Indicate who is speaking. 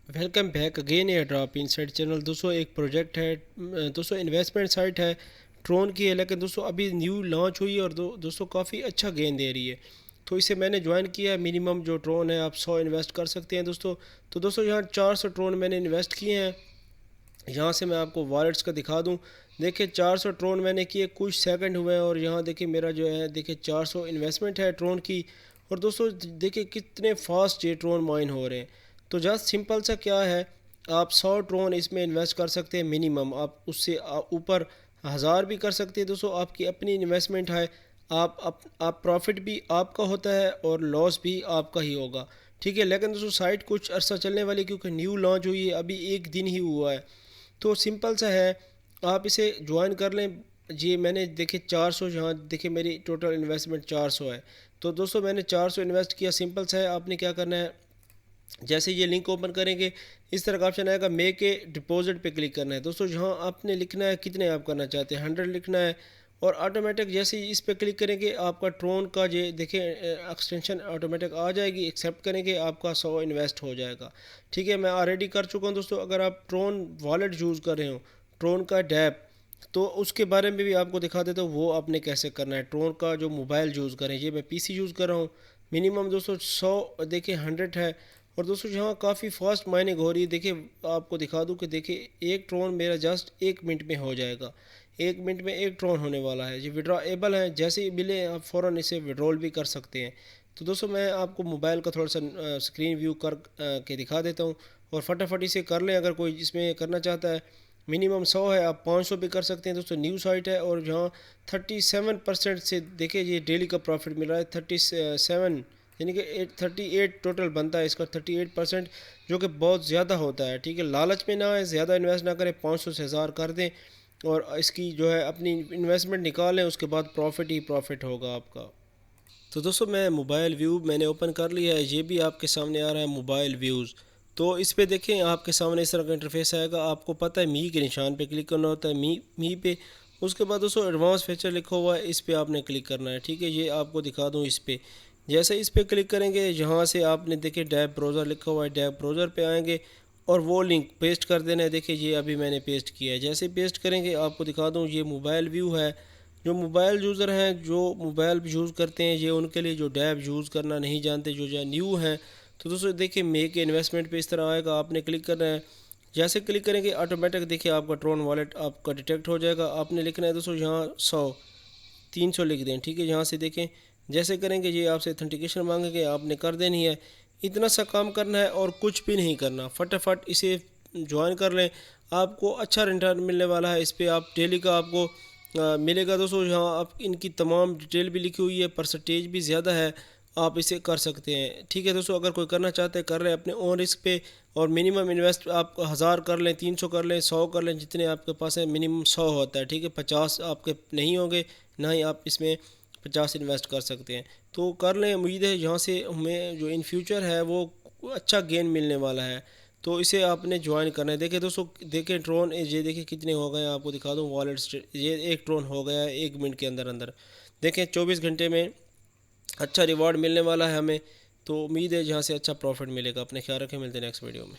Speaker 1: Welcome back again air drop inside channel. दोस्तों एक project है, दोस्तों इन्वेस्टमेंट साइट है ट्रोन की है, लेकिन दोस्तों अभी न्यू लॉन्च हुई है और दोस्तों काफ़ी अच्छा गेन दे रही है। तो इसे मैंने ज्वाइन किया है। मिनिमम जो ट्रोन है आप 100 इन्वेस्ट कर सकते हैं दोस्तों। तो दोस्तों यहाँ 400 ट्रोन मैंने इन्वेस्ट किए हैं। यहाँ से मैं आपको वॉलेट्स का दिखा दूँ। देखिए 400 ट्रोन मैंने किए, कुछ सेकंड हुए हैं और यहाँ देखिए मेरा जो है देखिए 400 इन्वेस्टमेंट है ट्रोन की। और दोस्तों देखिए कितने फास्ट ये ट्रोन माइन हो रहे हैं। तो जस्ट सिंपल सा क्या है, आप 100 ट्रोन इसमें इन्वेस्ट कर सकते हैं मिनिमम। आप उससे ऊपर 1000 भी कर सकते हैं दोस्तों, आपकी अपनी इन्वेस्टमेंट है। आप प्रॉफिट भी आपका होता है और लॉस भी आपका ही होगा, ठीक है। लेकिन दोस्तों साइट कुछ अर्सा चलने वाली, क्योंकि न्यू लॉन्च हुई है, अभी एक दिन ही हुआ है। तो सिंपल सा है, आप इसे ज्वाइन कर लें। जी मैंने देखिए 400, यहाँ देखिए मेरी टोटल इन्वेस्टमेंट 400 है। तो दोस्तों मैंने 400 इन्वेस्ट किया। सिंपल सा है, आपने क्या करना है, जैसे ये लिंक ओपन करेंगे इस तरह का ऑप्शन आएगा, मेक ए डिपॉजिट पे क्लिक करना है दोस्तों। यहाँ आपने लिखना है कितने आप करना चाहते हैं, 100 लिखना है। और ऑटोमेटिक जैसे ही इस पर क्लिक करेंगे आपका ट्रोन का ये देखिए एक्सटेंशन ऑटोमेटिक आ जाएगी। एक्सेप्ट करेंगे आपका 100 इन्वेस्ट हो जाएगा, ठीक है। मैं ऑलरेडी कर चुका हूँ दोस्तों। अगर आप ट्रोन वॉलेट यूज़ कर रहे हो, ट्रोन का डैप, तो उसके बारे में भी आपको दिखा देता हूँ वो आपने कैसे करना है। ट्रोन का जो मोबाइल यूज़ करें, ये मैं पीसी यूज़ कर रहा हूँ। मिनिमम दोस्तों 100 देखिए 100 है। और दोस्तों यहाँ काफ़ी फास्ट माइनिंग हो रही है। देखिए आपको दिखा दूँ कि देखिए एक ट्रोन मेरा जस्ट 1 मिनट में हो जाएगा। 1 मिनट में एक ट्रोन होने वाला है। ये विड्रॉएबल है, जैसे ही मिले आप फ़ौरन इसे विड्रॉल भी कर सकते हैं। तो दोस्तों मैं आपको मोबाइल का थोड़ा सा स्क्रीन व्यू कर के दिखा देता हूँ और फटाफट इसे कर लें अगर कोई इसमें करना चाहता है। मिनिमम 100 है, आप 500 भी कर सकते हैं दोस्तों। न्यू साइट है और यहाँ 37% से देखिए ये डेली का प्रॉफिट मिल रहा है 37, यानी कि 38 टोटल बनता है इसका 38%, जो कि बहुत ज़्यादा होता है, ठीक है। लालच में ना है, ज़्यादा इन्वेस्ट ना करें, 500 से 1000 कर दें और इसकी जो है अपनी इन्वेस्टमेंट निकालें, उसके बाद प्रॉफिट ही प्रॉफिट होगा आपका। तो दोस्तों मैं मोबाइल व्यू मैंने ओपन कर लिया है, ये भी आपके सामने आ रहा है मोबाइल व्यूज़। तो इस पे देखें आपके सामने इस तरह का इंटरफेस आएगा। आपको पता है मी के निशान पे क्लिक करना होता है, मी पे। उसके बाद दोस्तों एडवांस फीचर लिखा हुआ है, इस पे आपने क्लिक करना है, ठीक है। ये आपको दिखा दूँ इस पे। जैसे इस पे क्लिक करेंगे, यहाँ से आपने देखिए डैप ब्राउज़र लिखा हुआ है, डैप ब्राउज़र पे आएंगे और वो लिंक पेस्ट कर देना है। देखिए ये अभी मैंने पेस्ट किया है। जैसे पेस्ट करेंगे आपको दिखा दूँ ये मोबाइल व्यू है। जो मोबाइल यूज़र हैं, जो मोबाइल यूज़ करते हैं, ये उनके लिए जो डैब यूज़ करना नहीं जानते, जो न्यू हैं। तो दोस्तों देखिए मेक इन्वेस्टमेंट पे इस तरह आएगा, आपने क्लिक करना है। जैसे क्लिक करेंगे ऑटोमेटिक देखिए आपका ट्रोन वॉलेट आपका डिटेक्ट हो जाएगा। आपने लिखना है दोस्तों यहाँ 100 300 लिख दें, ठीक है। यहाँ से देखें जैसे करेंगे ये आपसे ऑथेंटिकेशन मांगेंगे, आपने कर देनी है। इतना सा काम करना है और कुछ भी नहीं करना। फटाफट इसे ज्वाइन कर लें, आपको अच्छा रिटर्न मिलने वाला है। इस पर आप डेली का आपको मिलेगा दोस्तों। यहाँ आप इनकी तमाम डिटेल भी लिखी हुई है, परसेंटेज भी ज़्यादा है, आप इसे कर सकते हैं, ठीक है दोस्तों। अगर कोई करना चाहते हैं कर रहे हैं अपने ओन रिस्क पे। और मिनिमम इन्वेस्ट आप 1000 कर लें, 300 कर लें, 100 कर लें, जितने आपके पास है। मिनिमम 100 होता है, ठीक है। 50 आपके नहीं होंगे, ना ही आप इसमें 50 इन्वेस्ट कर सकते हैं। तो कर लें, उम्मीद है यहाँ से हमें जो इन फ्यूचर है वो अच्छा गेन मिलने वाला है। तो इसे आपने ज्वाइन करना है। देखिए दोस्तों, देखें ट्रोन ये देखिए कितने हो गए, आपको दिखा दूँ वॉलेट। ये एक ट्रोन हो गया है 1 मिनट के अंदर अंदर। देखें 24 घंटे में अच्छा रिवॉर्ड मिलने वाला है हमें। तो उम्मीद है यहाँ से अच्छा प्रॉफिट मिलेगा। अपने ख्याल रखें, मिलते हैं नेक्स्ट वीडियो में।